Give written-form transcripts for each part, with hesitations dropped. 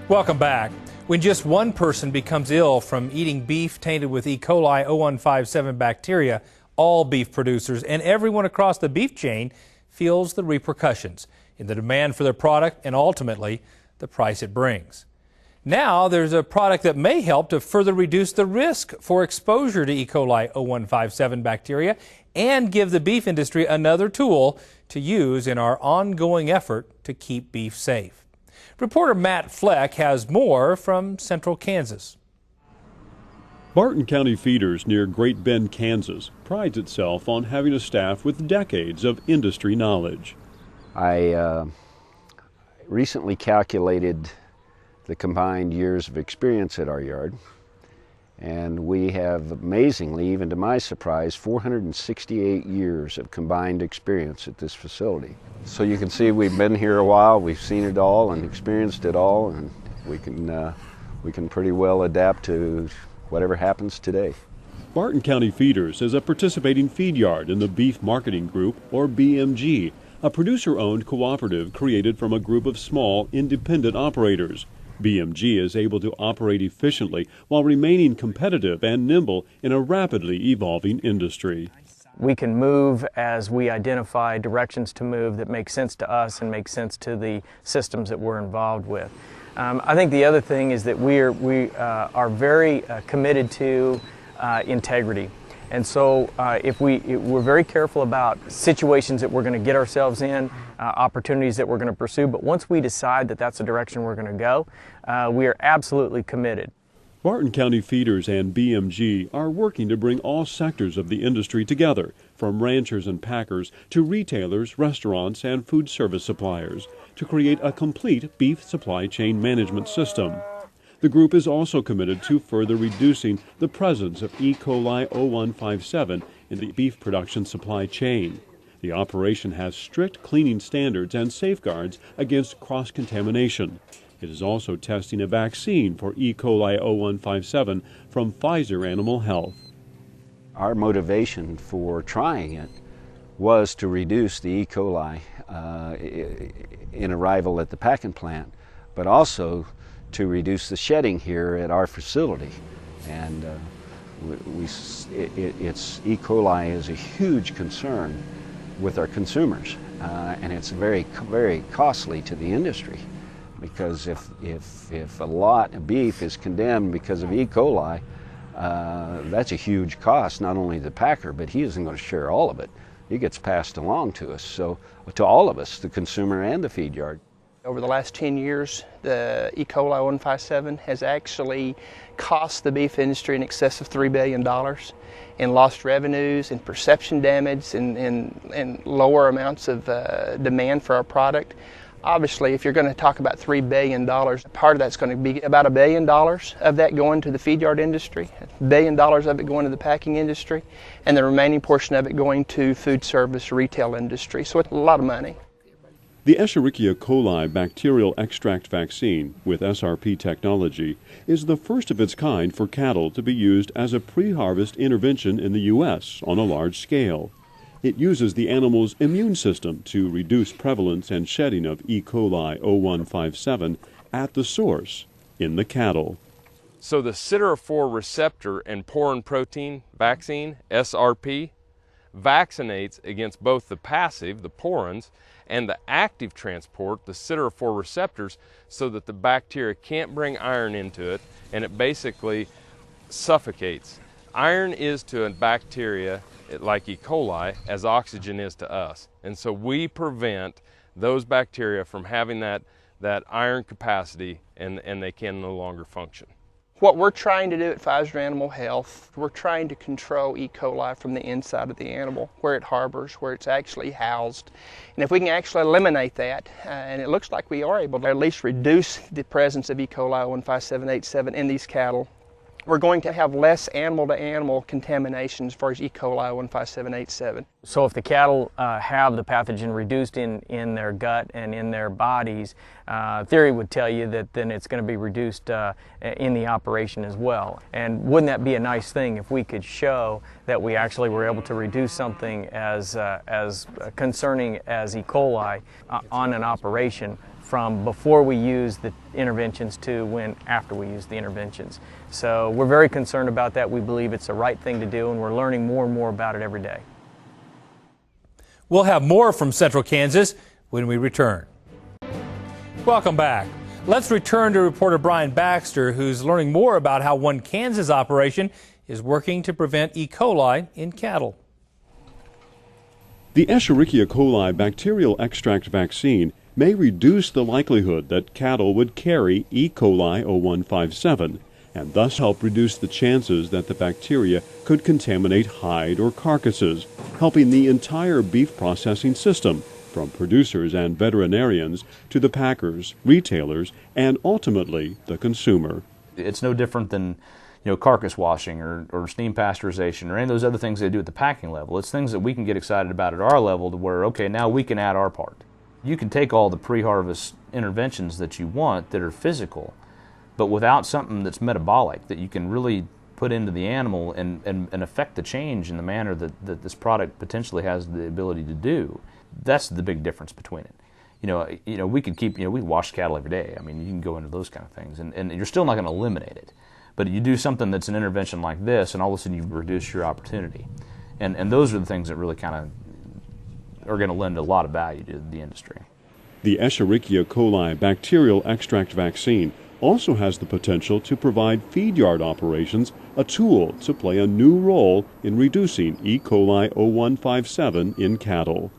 Welcome back. When just one person becomes ill from eating beef tainted with E. coli 0157 bacteria, all beef producers and everyone across the beef chain feels the repercussions in the demand for their product and ultimately the price it brings. Now there's a product that may help to further reduce the risk for exposure to E. coli 0157 bacteria and give the beef industry another tool to use in our ongoing effort to keep beef safe. Reporter Matt Fleck has more from Central Kansas. Barton County Feeders near Great Bend, Kansas prides itself on having a staff with decades of industry knowledge. I recently calculated the combined years of experience at our yard, and we have, amazingly, even to my surprise, 468 years of combined experience at this facility. So you can see we've been here a while, we've seen it all and experienced it all, and we can pretty well adapt to whatever happens today. Barton County Feeders is a participating feed yard in the Beef Marketing Group, or BMG, a producer-owned cooperative created from a group of small, independent operators. BMG is able to operate efficiently while remaining competitive and nimble in a rapidly evolving industry. We can move as we identify directions to move that make sense to us and make sense to the systems that we're involved with. I think the other thing is that we are very committed to integrity. And so we're very careful about situations that we're going to get ourselves in, opportunities that we're going to pursue, but once we decide that that's the direction we're going to go, we are absolutely committed. Barton County Feeders and BMG are working to bring all sectors of the industry together, from ranchers and packers to retailers, restaurants, and food service suppliers, to create a complete beef supply chain management system. The group is also committed to further reducing the presence of E. coli 0157 in the beef production supply chain. The operation has strict cleaning standards and safeguards against cross-contamination. It is also testing a vaccine for E. coli 0157 from Pfizer Animal Health. Our motivation for trying it was to reduce the E. coli in arrival at the packing plant, but also to reduce the shedding here at our facility. And it's E. coli is a huge concern with our consumers, and it's very, very costly to the industry, because if a lot of beef is condemned because of E. coli, that's a huge cost, not only the packer, but he isn't going to share all of it. It gets passed along to us, so to all of us, the consumer and the feed yard. Over the last 10 years, the E. coli 0157 has actually cost the beef industry in excess of $3 billion in lost revenues, in perception damage, and lower amounts of demand for our product. Obviously, if you're going to talk about $3 billion, part of that's going to be about $1 billion of that going to the feed yard industry, $1 billion of it going to the packing industry, and the remaining portion of it going to food service retail industry. So it's a lot of money. The Escherichia coli bacterial extract vaccine with SRP technology is the first of its kind for cattle to be used as a pre-harvest intervention in the U.S. on a large scale. It uses the animal's immune system to reduce prevalence and shedding of E. coli 0157 at the source, in the cattle. So the siderophore receptor and porin protein vaccine, SRP, vaccinates against both the passive, the porins, and the active transport, the siderophore receptors, so that the bacteria can't bring iron into it, and it basically suffocates. Iron is to a bacteria like E. coli as oxygen is to us, and so we prevent those bacteria from having that iron capacity, and they can no longer function. What we're trying to do at Pfizer Animal Health, we're trying to control E. coli from the inside of the animal, where it harbors, where it's actually housed. And if we can actually eliminate that, and it looks like we are able to at least reduce the presence of E. coli 015787 in these cattle, we're going to have less animal-to-animal contamination as far as E. coli 015787. So if the cattle have the pathogen reduced in their gut and in their bodies, theory would tell you that then it's going to be reduced in the operation as well. And wouldn't that be a nice thing if we could show that we actually were able to reduce something as concerning as E. coli on an operation from before we use the interventions to after we use the interventions. So we're very concerned about that. We believe it's the right thing to do, and we're learning more and more about it every day. We'll have more from Central Kansas when we return. Welcome back. Let's return to reporter Brian Baxter, who's learning more about how one Kansas operation is working to prevent E. coli in cattle. The Escherichia coli bacterial extract vaccine may reduce the likelihood that cattle would carry E. coli 0157 and thus help reduce the chances that the bacteria could contaminate hide or carcasses, helping the entire beef processing system, from producers and veterinarians to the packers, retailers, and ultimately the consumer. It's no different than carcass washing or steam pasteurization or any of those other things they do at the packing level. It's things that we can get excited about at our level to where, okay, now we can add our part. You can take all the pre-harvest interventions that you want that are physical, but without something that's metabolic, that you can really put into the animal and affect the change in the manner that this product potentially has the ability to do. That's the big difference between it. We could keep, we wash cattle every day. I mean, you can go into those kind of things, and you're still not going to eliminate it. But you do something that's an intervention like this, and all of a sudden you reduce your opportunity. And those are the things that really kind of are going to lend a lot of value to the industry. The Escherichia coli bacterial extract vaccine also has the potential to provide feed yard operations a tool to play a new role in reducing E. coli 0157 in cattle.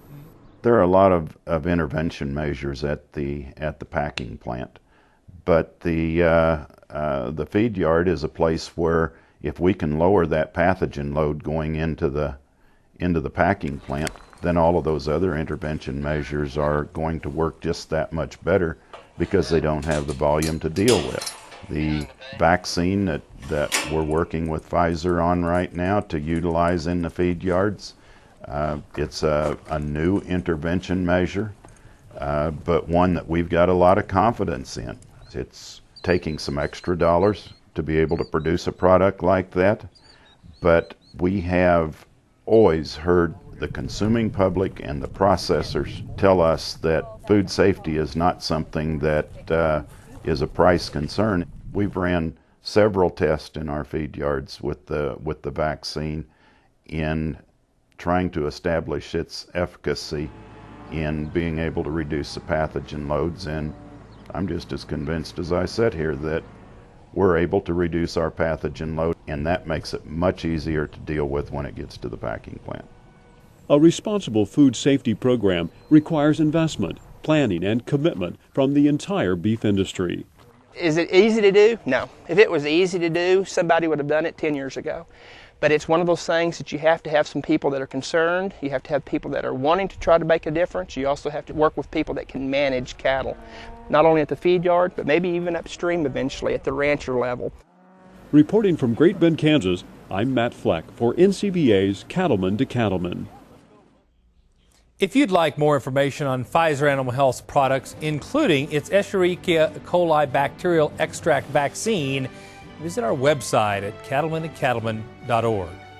There are a lot of intervention measures at the packing plant, but the feed yard is a place where if we can lower that pathogen load going into the packing plant, then all of those other intervention measures are going to work just that much better because they don't have the volume to deal with. The vaccine that we're working with Pfizer on right now to utilize in the feed yards, it's a new intervention measure, but one that we've got a lot of confidence in. It's taking some extra dollars to be able to produce a product like that, but we have always heard the consuming public and the processors tell us that food safety is not something that is a price concern. We've ran several tests in our feed yards with the vaccine in trying to establish its efficacy in being able to reduce the pathogen loads, and I'm just as convinced as I sit here that we're able to reduce our pathogen load, and that makes it much easier to deal with when it gets to the packing plant. A responsible food safety program requires investment, planning, and commitment from the entire beef industry. Is it easy to do? No. If it was easy to do, somebody would have done it 10 years ago. But it's one of those things that you have to have some people that are concerned. You have to have people that are wanting to try to make a difference. You also have to work with people that can manage cattle, not only at the feed yard, but maybe even upstream eventually at the rancher level. Reporting from Great Bend, Kansas, I'm Matt Fleck for NCBA's Cattleman to Cattleman. If you'd like more information on Pfizer Animal Health's products, including its Escherichia coli bacterial extract vaccine, visit our website at cattlemantocattleman.org.